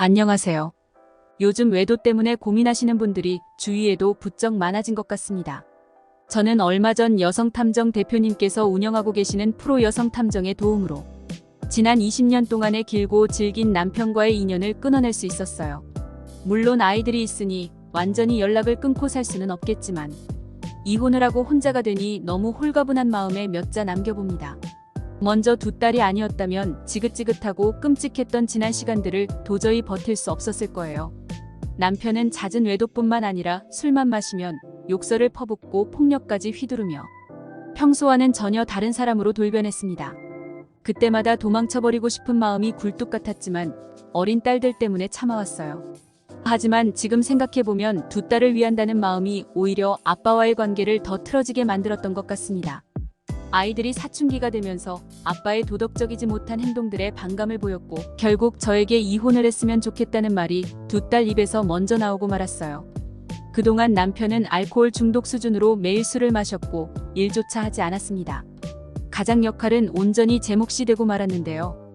안녕하세요. 요즘 외도 때문에 고민하시는 분들이 주위에도 부쩍 많아진 것 같습니다. 저는 얼마 전 여성탐정 대표님께서 운영하고 계시는 프로 여성탐정의 도움으로 지난 20년 동안의 길고 질긴 남편과의 인연을 끊어낼 수 있었어요. 물론 아이들이 있으니 완전히 연락을 끊고 살 수는 없겠지만 이혼을 하고 혼자가 되니 너무 홀가분한 마음에 몇 자 남겨봅니다. 먼저 두 딸이 아니었다면 지긋지긋하고 끔찍했던 지난 시간들을 도저히 버틸 수 없었을 거예요. 남편은 잦은 외도뿐만 아니라 술만 마시면 욕설을 퍼붓고 폭력까지 휘두르며 평소와는 전혀 다른 사람으로 돌변했습니다. 그때마다 도망쳐버리고 싶은 마음이 굴뚝 같았지만 어린 딸들 때문에 참아왔어요. 하지만 지금 생각해보면 두 딸을 위한다는 마음이 오히려 아빠와의 관계를 더 틀어지게 만들었던 것 같습니다. 아이들이 사춘기가 되면서 아빠의 도덕적이지 못한 행동들에 반감을 보였고 결국 저에게 이혼을 했으면 좋겠다는 말이 두 딸 입에서 먼저 나오고 말았어요. 그동안 남편은 알코올 중독 수준으로 매일 술을 마셨고 일조차 하지 않았습니다. 가장 역할은 온전히 제 몫이 되고 말았는데요.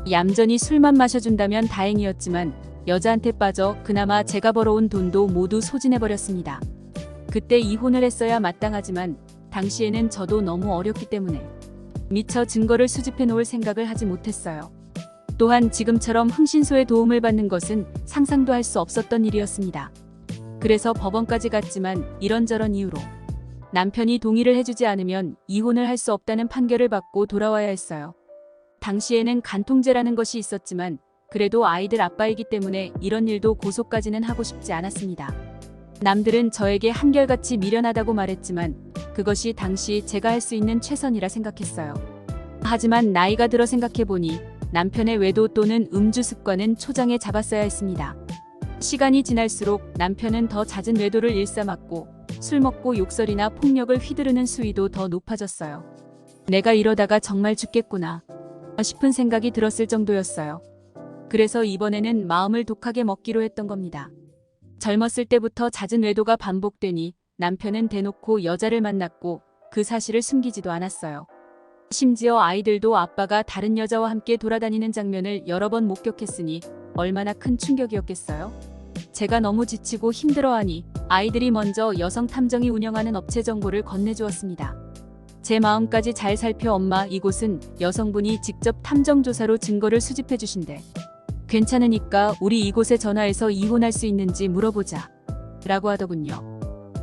얌전히 술만 마셔준다면 다행이었지만 여자한테 빠져 그나마 제가 벌어온 돈도 모두 소진해버렸습니다. 그때 이혼을 했어야 마땅하지만 당시에는 저도 너무 어렸기 때문에 미처 증거를 수집해 놓을 생각을 하지 못했어요. 또한 지금처럼 흥신소의 도움을 받는 것은 상상도 할 수 없었던 일이었습니다. 그래서 법원까지 갔지만 이런저런 이유로 남편이 동의를 해주지 않으면 이혼을 할 수 없다는 판결을 받고 돌아와야 했어요. 당시에는 간통죄라는 것이 있었지만 그래도 아이들 아빠이기 때문에 이런 일도 고소까지는 하고 싶지 않았습니다. 남들은 저에게 한결같이 미련하다고 말했지만 그것이 당시 제가 할 수 있는 최선이라 생각했어요. 하지만 나이가 들어 생각해보니 남편의 외도 또는 음주 습관은 초장에 잡았어야 했습니다. 시간이 지날수록 남편은 더 잦은 외도를 일삼았고 술 먹고 욕설이나 폭력을 휘두르는 수위도 더 높아졌어요. 내가 이러다가 정말 죽겠구나 싶은 생각이 들었을 정도였어요. 그래서 이번에는 마음을 독하게 먹기로 했던 겁니다. 젊었을 때부터 잦은 외도가 반복되니 남편은 대놓고 여자를 만났고 그 사실을 숨기지도 않았어요. 심지어 아이들도 아빠가 다른 여자와 함께 돌아다니는 장면을 여러 번 목격했으니 얼마나 큰 충격이었겠어요? 제가 너무 지치고 힘들어하니 아이들이 먼저 여성탐정이 운영하는 업체 정보를 건네주었습니다. 제 마음까지 잘 살펴 엄마 이곳은 여성분이 직접 탐정조사로 증거를 수집해 주신대. 괜찮으니까 우리 이곳에 전화해서 이혼할 수 있는지 물어보자 라고 하더군요.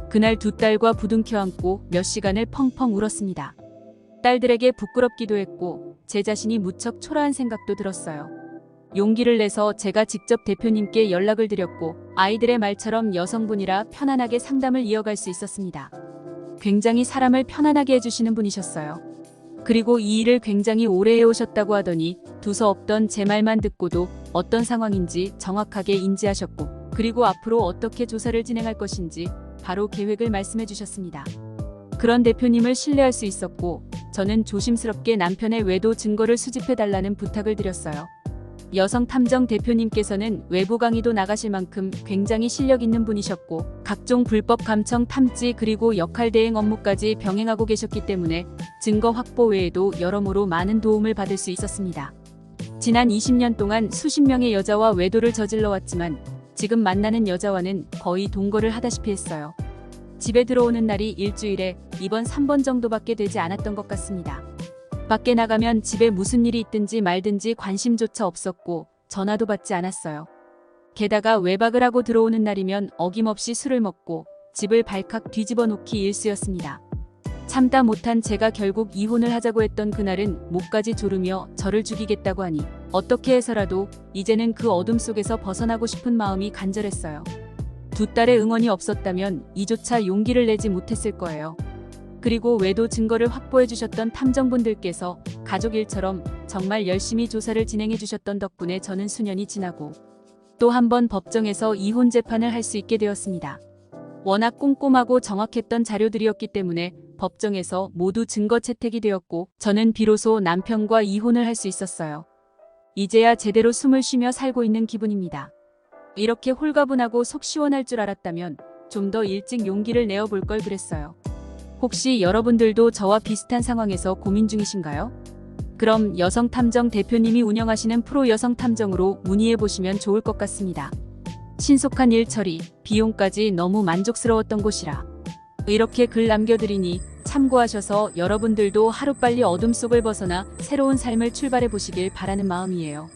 그날 두 딸과 부둥켜 안고 몇 시간을 펑펑 울었습니다. 딸들에게 부끄럽기도 했고 제 자신이 무척 초라한 생각도 들었어요. 용기를 내서 제가 직접 대표님께 연락을 드렸고 아이들의 말처럼 여성분이라 편안하게 상담을 이어갈 수 있었습니다. 굉장히 사람을 편안하게 해주시는 분이셨어요. 그리고 이 일을 굉장히 오래 해오셨다고 하더니 두서없던 제 말만 듣고도 어떤 상황인지 정확하게 인지하셨고 그리고 앞으로 어떻게 조사를 진행할 것인지 바로 계획을 말씀해 주셨습니다. 그런 대표님을 신뢰할 수 있었고 저는 조심스럽게 남편의 외도 증거를 수집해 달라는 부탁을 드렸어요. 여성탐정 대표님께서는 외부 강의도 나가실 만큼 굉장히 실력 있는 분이셨고 각종 불법 감청 탐지 그리고 역할 대행 업무까지 병행하고 계셨기 때문에 증거 확보 외에도 여러모로 많은 도움을 받을 수 있었습니다. 지난 20년 동안 수십 명의 여자와 외도를 저질러 왔지만 지금 만나는 여자와는 거의 동거를 하다시피 했어요. 집에 들어오는 날이 일주일에 2번 3번 정도밖에 되지 않았던 것 같습니다. 밖에 나가면 집에 무슨 일이 있든지 말든지 관심조차 없었고 전화도 받지 않았어요. 게다가 외박을 하고 들어오는 날이면 어김없이 술을 먹고 집을 발칵 뒤집어 놓기 일쑤였습니다. 참다 못한 제가 결국 이혼을 하자고 했던 그날은 목까지 조르며 저를 죽이겠다고 하니 어떻게 해서라도 이제는 그 어둠 속에서 벗어나고 싶은 마음이 간절했어요. 두 딸의 응원이 없었다면 이조차 용기를 내지 못했을 거예요. 그리고 외도 증거를 확보해 주셨던 탐정분들께서 가족 일처럼 정말 열심히 조사를 진행해 주셨던 덕분에 저는 수년이 지나고 또 한 번 법정에서 이혼 재판을 할 수 있게 되었습니다. 워낙 꼼꼼하고 정확했던 자료들이었기 때문에 법정에서 모두 증거 채택이 되었고 저는 비로소 남편과 이혼을 할 수 있었어요. 이제야 제대로 숨을 쉬며 살고 있는 기분입니다. 이렇게 홀가분하고 속 시원할 줄 알았다면 좀 더 일찍 용기를 내어볼 걸 그랬어요. 혹시 여러분들도 저와 비슷한 상황에서 고민 중이신가요? 그럼 여성탐정 대표님이 운영하시는 프로 여성탐정으로 문의해 보시면 좋을 것 같습니다. 신속한 일 처리, 비용까지 너무 만족스러웠던 곳이라. 이렇게 글 남겨드리니 참고하셔서 여러분들도 하루빨리 어둠 속을 벗어나 새로운 삶을 출발해 보시길 바라는 마음이에요.